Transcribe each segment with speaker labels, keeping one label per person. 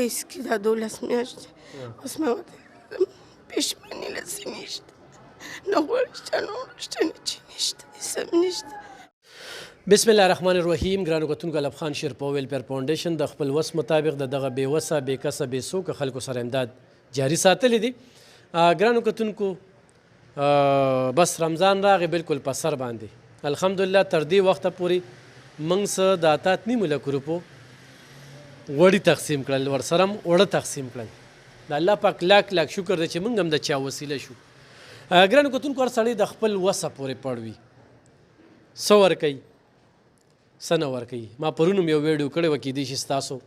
Speaker 1: هېڅ کې دا 12 میاشتې اوس مې ورته پښیماني لسې نشته نه غوړ شته نه وړ شته نه چی نشته هېڅ هم نشته.
Speaker 2: بسم الله الرحمن الرحیم. ګرانو کتونکو الف خان شیرپا ویلفیر فاونډیشن د خپل وس مطابق د دغه بې وسه بې کسه بې څوکه خلکو سره امداد جاري ساتلی دی. ګرانو کتونکو بس رمضان راغی بالکل په سر باندې الحمدلله تر دې وخته پورې موږ څه د 8.5 لکو روپو غوړي تقسیم کړل، ورسره هم اوړه تقسیم کړل. د الله پاک لاک لاک شکر دی چې موږ هم د چا وسیله شو. ګرانو کتونکو هر سړی د خپل وسه پورې پړ وي، څه ورکوي څه نه ورکوي. ما پرون هم یو ویډیو کړی وه، کیدای شي ستاسو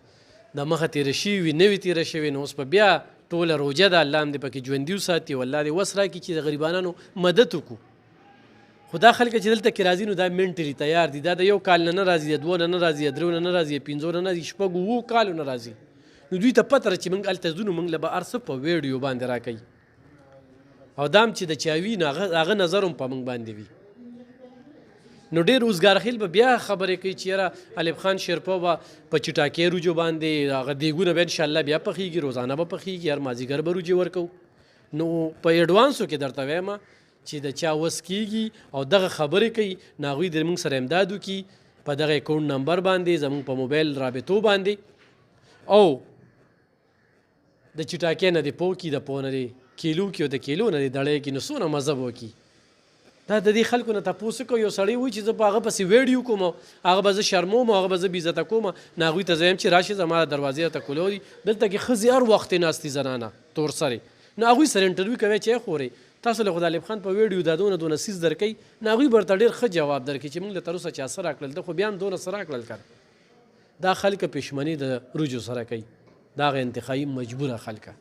Speaker 2: د مخه تېره شوي وي، نوې تېره شوې، نو اوس په بیا ټوله روجه ده، الله هم دې پکې ژوندي وساتي او الله دې وس راکړي چې د غریبانانو مدد وکړو. خو دا خلک چې دلته کې راځي نو دا منټلي تیار دي، دا د 1 کال نه راځي، د 2 نه راځي، د 3 نه راځي، د 5 نه راځي، 6 7 کالو نه راځي. نو دوی ته پته ده چې موږ هلته ځو نو موږ له به هر څه په ویډیو باندې راکوي او دا هم چې د چا وي نو هغه نظر هم په موږ باندې وي. نو ډېر اوزګارخیل به بیا خبرې کوي چې یاره الف خان شیرپا به په چټاکۍ روجو باندې هغه دیګونه به انشاءالله بیا پخیږي، روزانه به پخیږي، هر مازدیګر به روجې ورکوو. نو په ایډوانسو کې درته وایم چې د چا وس کیږي او دغه خبرې کوي نو هغوی د موږ سره امداد وکړي په دغه اکاونټ نمبر باندې زموږ په موبایل رابطو باندې، او د چټاکۍ نه دې پو کړي، د پو نه دې کیلو کړي او د کیلو نه دې دړی کړي، نو څونه مذهب وکړي. دا د دې خلکو نه تپوس کوي. یو سړی وایي چې زه په هغه پسې ویډیو کوم، هغه به زه شرموم، هغه به زه بېعزته کوم، نو هغوی ته زه یم چې راشي زما دروازې راته کولوري. دلته کې ښځې هر وخت ناستې زنانه تور سرې، نو هغوی سره انټرویو کوي چې خورې تاسو له خو د الف خان په ویډیو دا دونه سیز درکوي، نو هغوی به ورته ډېر ښه جواب درکوي چې موږ له تر اوسه چا څه راکړل، ده خو بیا هم دونه څه راکړل که دا خلک پښمني د روجو سره کوي، دا هغه انتخابي مجبوره خلکه.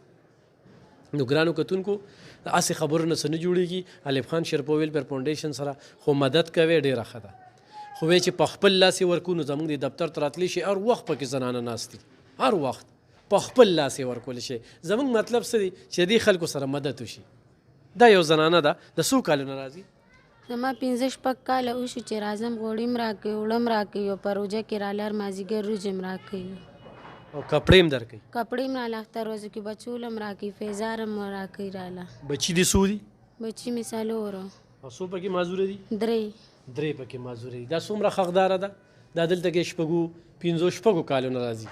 Speaker 2: نو ګرانو کتونکو هسې خبرونه څه نه جوړېږي. الف خان شیرپا ویلفیر فاونډیشن سره خو مدد کوي ډېره ښه ده، خو وایي چې په خپل لاس یې ورکو نو زموږ د دفتر ته راتلی شي هر وخت پکې زنانه ناست دي، هر وخت په خپل لاس یې ورکولی شي. زموږ مطلب څه دی چې دې خلکو سره مدد وشي. دا یو زنانه ده د څو کالو نه راځي؟
Speaker 3: زما 15-16 کاله وشو چې راځم، غوړي هم راکوي، اوړه هم راکوي او په روژه کې راله هر مازدیګر روژې هم راکوي
Speaker 2: او کپړې هم درکوي؟
Speaker 3: کپړې هم راله اختر ورځو کې بچول هم راکوي، فیزار هم راکوي راله.
Speaker 2: بچي دې څو دي؟
Speaker 3: بچي مې 4
Speaker 2: او څو پکې معذوره دي؟ 3 پکې معذوره دي. دا څومره حقداره ده؟ دا دلته کې 5 کالو نه راځي،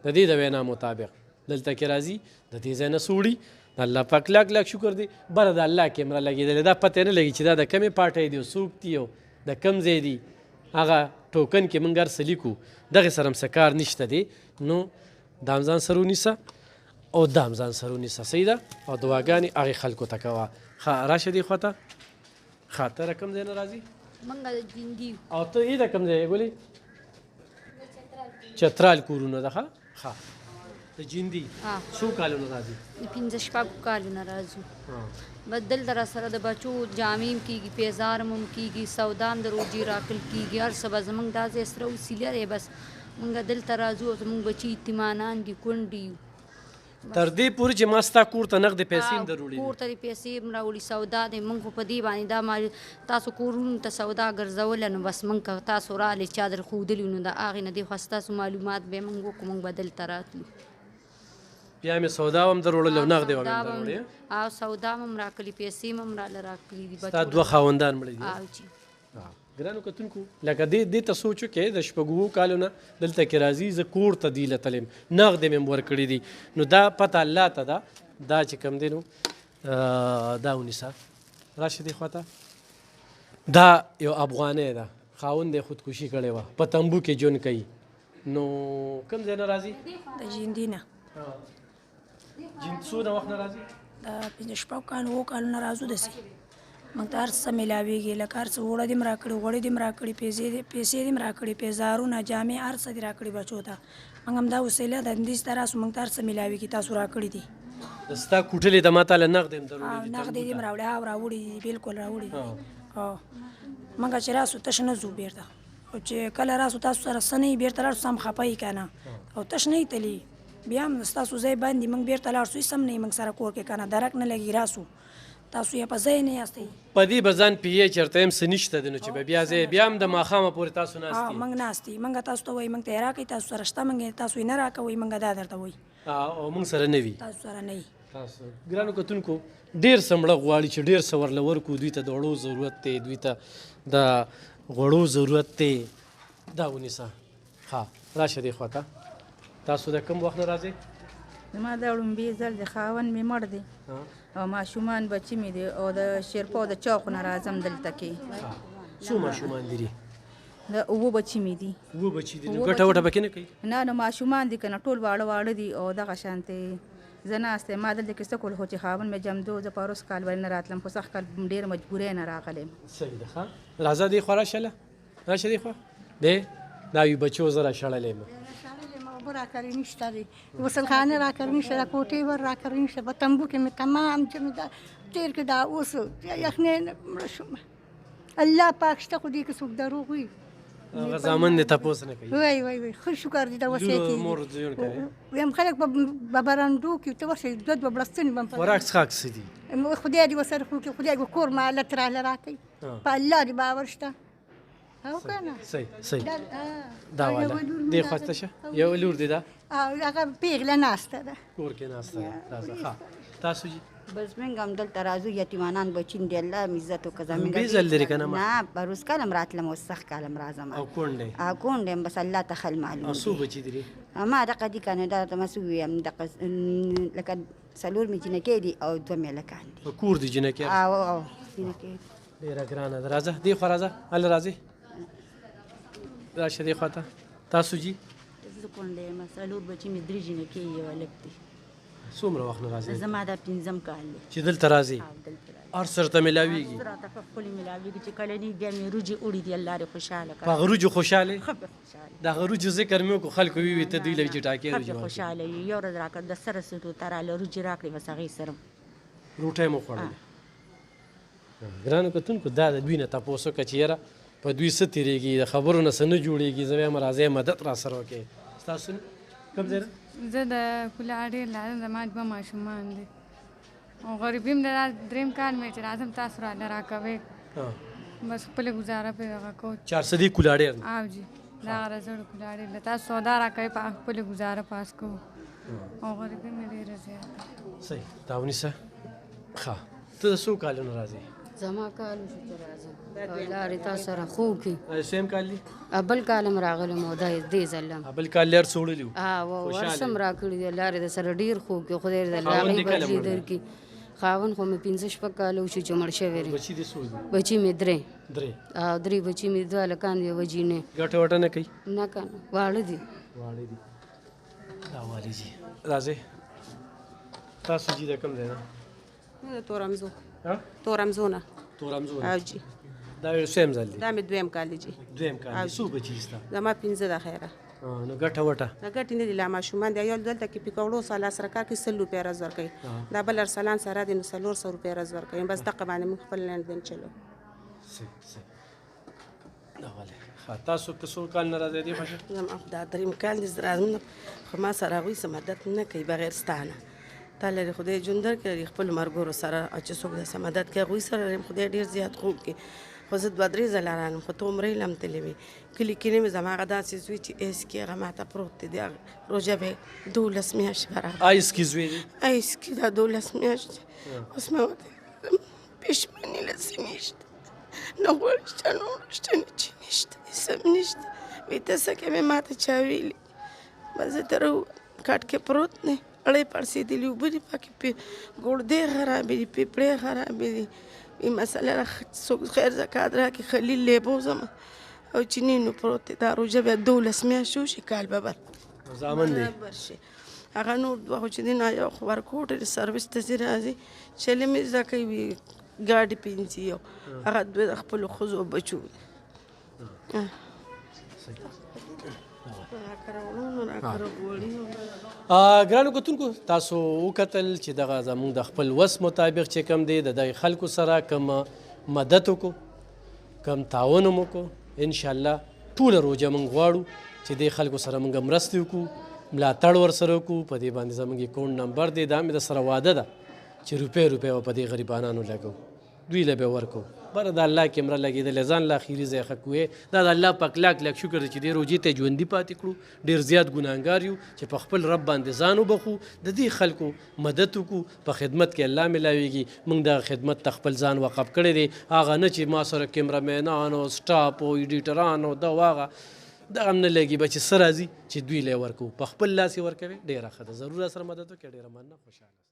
Speaker 2: د دې د وینا مطابق دلته کې راځي، د دې ځای نه سوړي. د الله پاک لاک لاک شکر دی، بره د الله کیمره لګېدلې، دا پته نه لګي چې دا د کمې پارټۍ دی او څوک دي او د کم ځای دي. هغه ټوکن کې موږ هر څه لیکو، دغې سره هم څه کار نشته دی. نو دا هم ځان سره ونیسه او دا هم ځان سره ونیسه، صحیح ده، او دعاګانې هغې خلکو ته کوه. ښه راشه دې خوا ته. ښه ته د کوم ځای نه راځي؟
Speaker 3: موږ د جندي.
Speaker 2: او ته یې د کوم ځای ګولې؟ چترال کورونه ده. ښه د جندي څو کالو نه راځي؟
Speaker 4: 15-16 کالو نه راځو. بس دلته راسره د بچو جامې هم کېږي، پیزار هم کېږي، سودا هم د روجې راکړل کېږي، هر څه به زموږ دا ځای سره وسیله دی. بس موږ دلته راځو او زموږ بچي یتیمانان دي، کونډې یو.
Speaker 2: تر دې پورې چې ما ستا کور ته نغدې پیسې هم دروړي؟
Speaker 4: کور ته پیسې هم راوړي، سودا دی. موږ خو په دې باندې دا تاسو کورونو ته سودا ګرځوله، نو بس موږ که تاسو راغلې چا در ښودلي نو د هغې نه دې خو ستاسو معلومات به موږ وکړو، موږ به دلته راتلو.
Speaker 2: بیا مې سودا هم دروړل او نغدې هم دروړې؟
Speaker 4: او سودا هم راکړي، پیسې هم راله راکړي دي.
Speaker 2: ستا 2 خاوندان مړه دي؟
Speaker 4: او جي.
Speaker 2: ګرانو کتونکو لکه دې ته سوچ وکړئ د 6 کالو نه دلته کې راځي، زه کور ته دی له تلم، نغدې مې هم ورکړي دي. نو دا پته الله ته ده. دا چې کوم دی نو دا ونیسه، راشه دې خوا ته. دا یو افغانۍ ده، خاوند یې خودکشي کړې وه، په تمبو کې ژوند کوي. نو کوم ځای نه راځي؟
Speaker 5: د جندي نه.
Speaker 2: څونه وخت نه راځي؟
Speaker 5: د 15-16 کالو نه راځو. داسې موږ ته هر څه میلاویږي، لکه هر څه اوړه دې هم راکړي، غوړي دې هم راکړي، پیسې دې هم راکړي، پیزارونه، جامې، هر څه دې راکړي بچو ته. موږ هم دا وسیله ده، همدې ته راسو، موږ ته هر څه میلاویږي، تاسو راکړي دي.
Speaker 2: ستا کوټلې د ما تاله نغدې هم دروړي دي؟
Speaker 5: نغدې دې هم راوړي، راوړي دي، بلکل راوړي دي. موږ چې راسو تش نه ځو بېرته، او چې کله راسو تاسو سره څه نه وي بېرته لاړ شو، سم خفه یي که نه، او تش نه یي تلي. بیا هم ستاسو ځای باندې موږ بېرته لاړ شو، هېڅ هم نه یي موږ سره کور کې که نه، درک نه لګي راسو. تاسو یې په ځای نه یاستئ.
Speaker 2: په دې به ځان پیې چېرته هم څه نشته دی نو چې به بیا زه بیا هم د ماښامه پورې تاسو ناست یې.
Speaker 5: موږ ناست یو، موږ تاسو ته وایي موږ ته یې راکړئ، تاسو سره شته، موږ تاسو یې نه راکوئ، موږ دا درته وایي
Speaker 2: او موږ سره نه وي.
Speaker 5: تاسو سره نه وي.
Speaker 2: تاسو ګرانو کتونکو ډېر څه مړه غواړي چې ډېر څه ورله ورکړو. دوی ته د وړو ضرورت دی، دوی ته د غوړو ضرورت دی. دا ونیسه. ها راشه دې خوا ته. تاسو د کوم وخت نه راځئ؟
Speaker 6: زما دا لومبي ځل د خاوند مې مړ دی او ماشومان بچي مې دي او د شیرپا د چاقو نه راځم دلته کې.
Speaker 2: څو ماشومان دي؟
Speaker 6: د اووه بچي مې دي.
Speaker 2: اووه بچي دي. نو ګټه وټه پکې نه کوي؟
Speaker 6: نه نو ماشومان دي که نه ټول واړه واړه دي او دغه شانتې زه ناست یم. ما دلته کې څه کول خو چې خاوند مې جمدو زه پروس کال ولې نه راتلم خو سخت کال ډېر مجبورۍ نه راغلی یم.
Speaker 2: صحیح ده. ښه راځه دې خوا راشه له راشه دې خوا دی دا یو بچو زه راشړلی یم.
Speaker 7: اوبه راکړې نشته دی، غسلخانه راکړې نشته ده، کوټې ور راکړې نشته، په تنبو کې مې تمام چې مې دا تېر کې دا اوس یخنۍ نه مړه شوم. الله پاک شته خو دې کې څوک دروغ وي
Speaker 2: هغه زامن دې تپوس نه کوي.
Speaker 7: وای وای وای ښه شکر دی دا وصیت
Speaker 2: مور جوړ کوي.
Speaker 7: ویم خلک په برندو کې ته ورشئ دوه دوه بړستنې به هم
Speaker 2: خوراک څښاک څه دي؟
Speaker 7: خدای دې ورسره خو کې خدای کور مالت راله راکوي، په الله دې باور شته. او که نه
Speaker 2: صحیح دا والا دې خوا ته شه. یو لور دی دا
Speaker 7: هغه پیغله ناسته ده
Speaker 2: کور کې ناسته ده. راځه. ښه تاسو جي
Speaker 8: بس موږ هم دلته راځو، یتیمانان بچین دی الله هم عزت وکړه. زموږ
Speaker 2: بې ځل لرې که نه؟
Speaker 8: نه پروس کالم راتلم اوس سخت کالم راځم
Speaker 2: او کونډې
Speaker 8: کونډې هم بس الله ته خل معلوم
Speaker 2: څو بچي دي؟
Speaker 8: ما دقه دي که نه دا ته مسو ویم دقه لکه څلور مې جینکۍ دي او دوه مې هلکان دي.
Speaker 2: په کور دي جینکۍ؟
Speaker 8: او جینکۍ
Speaker 2: ډېره ګرانه ده. راځه دې خوا راځه. هله راځئ راشه دې خوا ته. تاسو جي؟
Speaker 8: زه کونډه یم، څلور بچي مې درې جینکۍ یو هلک دی.
Speaker 2: څومره وخت نه راځئ؟
Speaker 8: زما دا پنځم کال دی
Speaker 2: چې دلته راځئ. هر سر ته میلاویږي؟
Speaker 8: زه راته ښکلې میلاویږي چې کله نه بیا مې روجې اوړي دي الله دې خوشحاله کړه.
Speaker 2: په هغه روجو خوشحاله؟
Speaker 8: ښه پې خوشحاله.
Speaker 2: د هغه روجو ذکر مې وکړو خلکو ویوي ته دوی له چټاکې
Speaker 8: ښه
Speaker 2: روجې
Speaker 8: پې خوشحاله وي. یو ورځ راکړه د سره سوټو ته راله روجې راکړې بس هغې سره
Speaker 2: روټۍ مو خوړلې. ګرانو کتونکو دا د دوی نه تپوس وکړه چې یاره په دوی څه تېرېږي، د خبرو نه څه نه جوړېږي. زه وایم راځئ مدد را سره وکړئ. ستاسو کوم ځای نه؟
Speaker 9: زه د کلاړې لارم، زما دوه ماشومان دي او غریبي هم د درېیم کال مې چې راځم تاسو راله راکوئ بس خپله ګزاره پرې هغه کوو. 400
Speaker 2: کلاړې؟
Speaker 9: او جي دا هغه زړو کلاړې له تاسو سودا راکوئ په خپله ګزاره پاس کوو او غریبي مې ډېره زیاته.
Speaker 2: صحیح دا ونیسه. ښه ته د څو کالونو راځې؟
Speaker 3: زما کال شو چې راځم لارې تا سره خو کې
Speaker 2: سیم کال دي؟
Speaker 3: بل کال هم راغلم او دا دې ځل هم
Speaker 2: بل کال لار څوړلی وو؟
Speaker 3: ورسم راکړي دي لارې د سره ډېر خو کې خدای دې هغې بدلې درکړي. خاوند خو مې 15 کاله وشو چې مړ شوی دی.
Speaker 2: بچي دې څو دي؟
Speaker 3: بچي مې درې
Speaker 2: او
Speaker 3: درې بچي مې دوه هلکان دي یوه جینۍ.
Speaker 2: ګټه وټه نه کوي؟
Speaker 3: نه که نه واړه دي.
Speaker 2: واړه دي. دا والي جي راځئ. تاسو جي د کوم ځای نه؟
Speaker 10: د تورمزو. تورمزو نه.
Speaker 2: تورمزو
Speaker 10: او جي
Speaker 2: دا یو سیم ځل دی؟
Speaker 10: دا مې دویم کال دی جي.
Speaker 2: دویم کال دی. څو بچي ستا؟
Speaker 10: زما 15 ده خیره.
Speaker 2: نو ګټه وټه؟
Speaker 10: نه ګټې نه دي لا ماشومان دي. یو دلته کې پکوړو ساله سره کار کې 100 روپۍ ورځ ورکوي. دا بل ارسلان سره دي نو 400 روپۍ ورځ ورکوي. بس دقه باندې موږ خپل لندن چلو.
Speaker 2: صحیح دا والي. ښه تاسو که څو کال نه راځئ دې خوښه؟
Speaker 1: زما دا درېیم کال دی زه راځم خو ما سره هغوی څه مدد نه کوي بغیر ستا نه. تا لرې خدای ژوند درکړي خپلو ملګرو سره چې څوک داسې مدد کوي هغوی سره یم خدای ډېر زیات خوب کړي. خو زه 2-3 ځله رانم خو ته عمرې له هم تللې وې. کلي کې نه مې زما هغه داسې زوی چې ایس کې هغه ماته پروت دی. د روژه به 12 میاشتې برابر.
Speaker 2: آیس کې زوی دی؟
Speaker 1: آیس کې دا 12 میاشتې. اوس مې ورته پښیماني لسې نشته، نه غواړي شته نه وړشته نه چې نشته هېڅ هم نشته. وایي ته څه کوې ماته چا ویلي. بس زه تر کټ کې پروت دی اړې پړسېدلي اوبه دي پکې ګردې خرابې دي پیپړې خرابې دي. وایي مسله څوک خیر زکات راکړي خلیل لیبو زما او چینینو پروت دی. دا روژه بیا 12 میاشتې وشي کال به بر
Speaker 2: زامن دی
Speaker 1: شي. هغه نور دوه خو چې دی نه یو خو ورکوټ د سروس ته چې راځي چلې مې زده کوي ګاډي پنځي یو هغه دوی د خپلو ښځو بچو دي.
Speaker 2: ګرانو کتونکو تاسو وکتل چې دغه زموږ د خپل وس مطابق چې کوم دی د دغې خلکو سره کوم مدد وکړو کوم تعاون هم وکړو. انشاءالله ټوله روژه موږ غواړو چې دې خلکو سره موږ مرستې وکړو ملاتړ ورسره وکړو. په دې باندې زموږ اکاونټ نمبر دی دا مې د سره واده ده چې روپۍ به په دې غریبانانو لګو دوی له به ورکو بره د الله کیمره لګېدلې ځان له اخري ځای ښه کوې دا د الله پاک لاک لاک شکر دی چې دې روجې ته ژوندي پاتې کړو ډېر زیات ګناهګار یو چې په خپل رب باندې ځان وبخو د دې خلکو مدد وکړو په خدمت کې الله ملاویږي موږ دغه خدمت ته خپل ځان وقف کړی دی هغه نه چې ما سره کیمرامینان او سټاپ او ایډیټران او دا واغه دغه هم نه لګي به چې څه راځي چې دوی له ورکو په خپل لاس یې ورکوي ډېره ښه ده ضرور سره مدد وکړي ډېره مننه خوشحاله